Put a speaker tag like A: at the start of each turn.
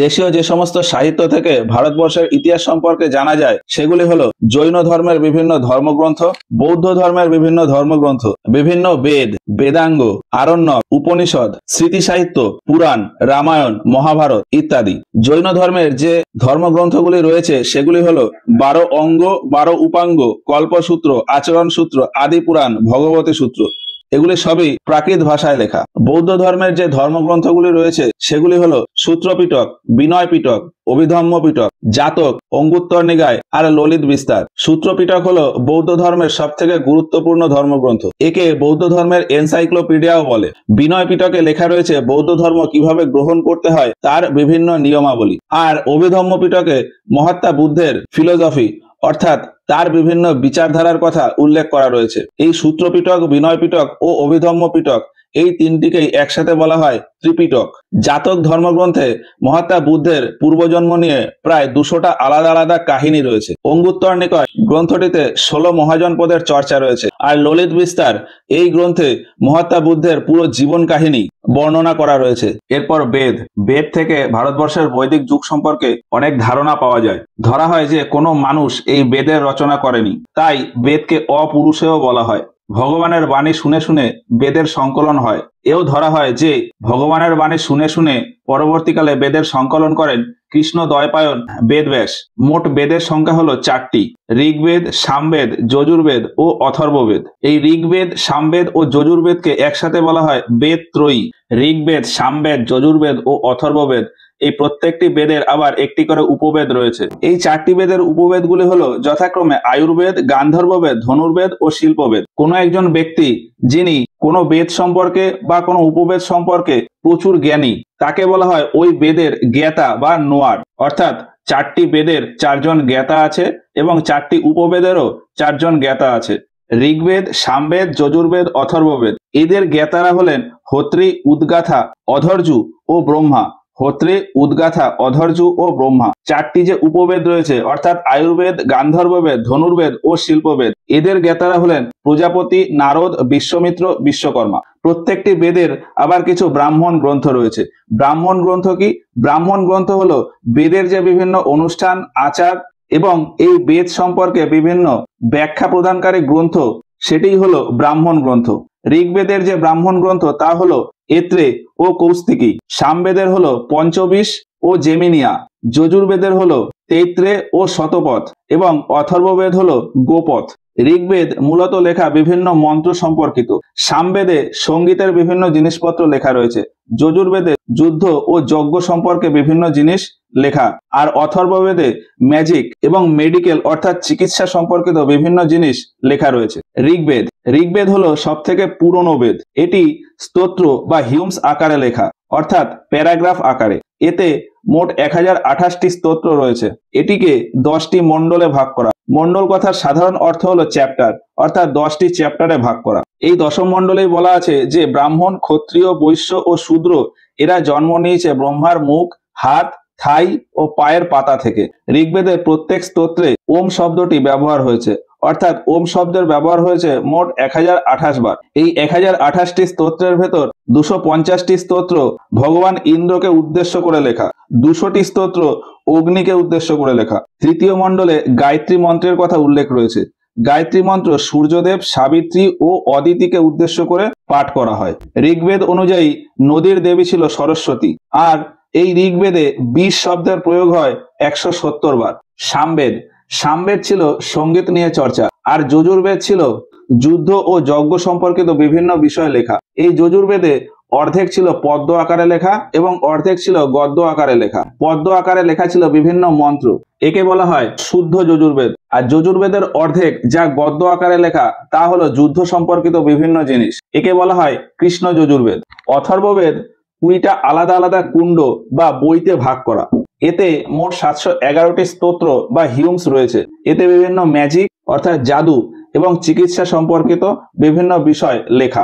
A: দেশীয় যে সমস্ত সাহিত্য থেকে ভারতবর্ষের ইতিহাস সম্পর্কে জানা যায় সেগুলি হলো জৈন ধর্মের বিভিন্ন ধর্মগ্রন্থ, বৌদ্ধ ধর্মের বিভিন্ন ধর্মগ্রন্থ, বিভিন্ন বেদ, বেদাঙ্গ, আরণ্যক, উপনিষদ, স্মৃতি সাহিত্য, পুরাণ, রামায়ণ, মহাভারত ইত্যাদি। জৈন ধর্মের যে ধর্মগ্রন্থগুলি রয়েছে সেগুলি হলো 12 অঙ্গ, 12 উপাঙ্গ, কল্পসূত্র, আচরণ সূত্র, আদি পুরাণ, ভগবতী সূত্র। এগুলি সবই প্রাকৃত ভাষায় লেখা। বৌদ্ধ ধর্মের যে ধর্মগ্রন্থগুলি রয়েছে সেগুলি হলো সূত্র পিটক, বিনয় পিটক, অভিধম্ম পিটক, জাতক, অঙ্গুত্তর নিকায় আর ললিত বিস্তার। সূত্র পিটক হলো বৌদ্ধ ধর্মের সব থেকে গুরুত্বপূর্ণ ধর্মগ্রন্থ। একে বৌদ্ধ ধর্মের এনসাইক্লোপিডিয়াও বলে। বিনয় পিটকে লেখা রয়েছে বৌদ্ধ ধর্ম কিভাবে গ্রহণ করতে হয় তার বিভিন্ন নিয়মাবলী। আর অভিধম্ম পিটকে মহাত্মা বুদ্ধের ফিলোসফি অর্থাৎ তার বিভিন্ন বিচারধারার কথা উল্লেখ করা রয়েছে। এই সূত্র পিটক, বিনয় পিটক ও অভিধম্ম পিটক এই তিনটিকেই একসাথে বলা হয় ত্রিপিটক। জাতক ধর্মগ্রন্থে মহাত্মা বুদ্ধের পূর্বজন্ম নিয়ে প্রায় 200টা আলাদা আলাদা কাহিনী রয়েছে। অঙ্গুত্তর নিকায় গ্রন্থটিতে 16 মহাজনপদের চর্চা রয়েছে। আর ললিত বিস্তার এই গ্রন্থে মহাত্মা বুদ্ধের পুরো জীবন কাহিনী বর্ণনা করা রয়েছে। এরপর বেদ। বেদ থেকে ভারতবর্ষের বৈদিক যুগ সম্পর্কে অনেক ধারণা পাওয়া যায়। ধরা হয় যে কোনো মানুষ এই বেদের রচনা করেনি, তাই বেদকে অপুরুষেয় বলা হয়। ভগবানের বাণী শুনে শুনে বেদের সংকলন হয়। এও ধরা হয় যে ভগবানের বাণী শুনে শুনে পরবর্তীকালে বেদের সংকলন করেন কৃষ্ণ দ্বৈপায়ন বেদব্যাস। মোট বেদের সংখ্যা হলো 4টি: ঋগ্বেদ, সামবেদ, যজুর্বেদ ও অথর্ববেদ। এই ঋগ্বেদ, সামবেদ ও যজুর্বেদকে একসাথে বলা হয় বেদ ত্রয়ী। ঋগ্বেদ, সামবেদ, যজুর্বেদ ও অথর্ববেদ এই প্রত্যেকটি বেদের আবার একটি করে উপবেদ রয়েছে। এই 4টি বেদের উপবেদগুলি হলো যথাক্রমে আয়ুর্বেদ, গান্ধর্ববেদ, ধনুর্বেদ ও শিল্পবেদ। কোনো একজন ব্যক্তি যিনি কোনো বেদ সম্পর্কে বা কোনো উপবেদ সম্পর্কে প্রচুর জ্ঞানী তাকে বলা হয় ওই বেদের জ্ঞাতা বা নোয়ার। অর্থাৎ 4টি বেদের 4 জন জ্ঞাতা আছে এবং 4টি উপবেদেরও 4 জন জ্ঞাতা আছে। ঋগ্বেদ, সামবেদ, যজুর্বেদ, অথর্ববেদ এদের জ্ঞাতারা হলেন হোত্রী, উদ্গাথা, অধর্জু ও ব্রহ্মা। হোত্রী, উদ্গাথা, অধর্জু ও ব্রহ্মা 4টি যে উপবেদ রয়েছে অর্থাৎ আয়ুর্বেদ, গান্ধর্ববেদ, ধনুর্বেদ ও শিল্পবেদ এদের জ্ঞাতারা হলেন প্রজাপতি, নারদ, বিশ্বমিত্র, বিশ্বকর্মা। প্রত্যেকটি বেদের আবার কিছু ব্রাহ্মণ গ্রন্থ রয়েছে। ব্রাহ্মণ গ্রন্থ কি? ব্রাহ্মণ গ্রন্থ হলো বেদের যে বিভিন্ন অনুষ্ঠান, আচার এবং এই বেদ সম্পর্কে বিভিন্ন ব্যাখ্যা প্রদানকারী গ্রন্থ, সেটিই হলো ব্রাহ্মণ গ্রন্থ। ঋগ্বেদের যে ব্রাহ্মণ গ্রন্থ তা হলো এত্রে ও কৌস্তিকী। সামবেদের হলো পঞ্চবিশ ও জেমিনিয়া। যজুর্বেদের হলো তৈত্রে ও শতপথ এবং অথর্ববেদ হলো গোপথ। ঋগ্বেদ মূলত লেখা বিভিন্ন মন্ত্র সম্পর্কিত। সামবেদে সঙ্গীতের বিভিন্ন জিনিসপত্র লেখা রয়েছে। যজুর্বেদে যুদ্ধ ও যজ্ঞ সম্পর্কে বিভিন্ন জিনিস লেখা। আর অথর্ববেদে ম্যাজিক এবং মেডিকেল অর্থাৎ চিকিৎসা সম্পর্কিত বিভিন্ন জিনিস লেখা রয়েছে। ঋগ্বেদ ঋগ্বেদ হলো সব থেকে পুরনো বেদ। এটি স্তোত্র বা হিউমস আকারে লেখা অর্থাৎ প্যারাগ্রাফ আকারে। এতে মোট 1028টি স্তোত্র রয়েছে। এটিকে 10টি মণ্ডলে ভাগ করা। মণ্ডল কথার সাধারণ অর্থ হলো চ্যাপ্টার, অর্থাৎ 10টি চ্যাপ্টারে ভাগ করা। এই দশম মণ্ডলেই বলা আছে যে ব্রাহ্মণ, ক্ষত্রিয়, বৈশ্য ও শূদ্র এরা জন্ম নিয়েছে ব্রহ্মার মুখ, হাত, থাই ও পায়ের পাতা থেকে। ঋগ্বেদের প্রত্যেক স্তোত্রে ওম শব্দটি ব্যবহার হয়েছে, অর্থাৎ ওম শব্দের ব্যবহার হয়েছে মোট 1028 বার। এই 1028টি স্তোত্রের ভেতর 250টি স্তোত্র ভগবান ইন্দ্রকে উদ্দেশ্য করে লেখা, 200টি স্তোত্র অগ্নিকে উদ্দেশ্য করে লেখা। তৃতীয় মণ্ডলে গায়ত্রী মন্ত্রের কথা উল্লেখ রয়েছে। গায়ত্রী মন্ত্র সূর্যদেব, সাবিত্রী ও অদিতিকে উদ্দেশ্য করে পাঠ করা হয়। ঋগ্বেদ অনুযায়ী নদীর দেবী ছিল সরস্বতী। আর এই ঋগ্বেদে 20 শব্দের প্রয়োগ হয় 170 বার। সামবেদ ছিল সঙ্গীত নিয়ে চর্চা। আর যজুর্বেদ ছিল যুদ্ধ ও যজ্ঞ সম্পর্কিত বিভিন্ন বিষয় লেখা। এই যজুর্বেদে অর্ধেক ছিল পদ্য আকারে লেখা এবং অর্ধেক ছিল গদ্য আকারে লেখা। পদ্য আকারে লেখা ছিল বিভিন্ন মন্ত্র। একে বলা হয় শুদ্ধ যজুর্বেদ। আর যজুর্বেদের অর্ধেক যা গদ্য আকারে লেখা তা হলো যুদ্ধ সম্পর্কিত বিভিন্ন জিনিস। একে বলা হয় কৃষ্ণ যজুর্বেদ। অথর্ববেদ 20টা আলাদা আলাদা কুণ্ড বা বইতে ভাগ করা। এতে মোট 711টি স্তোত্র বা হিউমস রয়েছে। এতে বিভিন্ন ম্যাজিক অর্থাৎ জাদু এবং চিকিৎসা সম্পর্কিত বিভিন্ন বিষয় লেখা।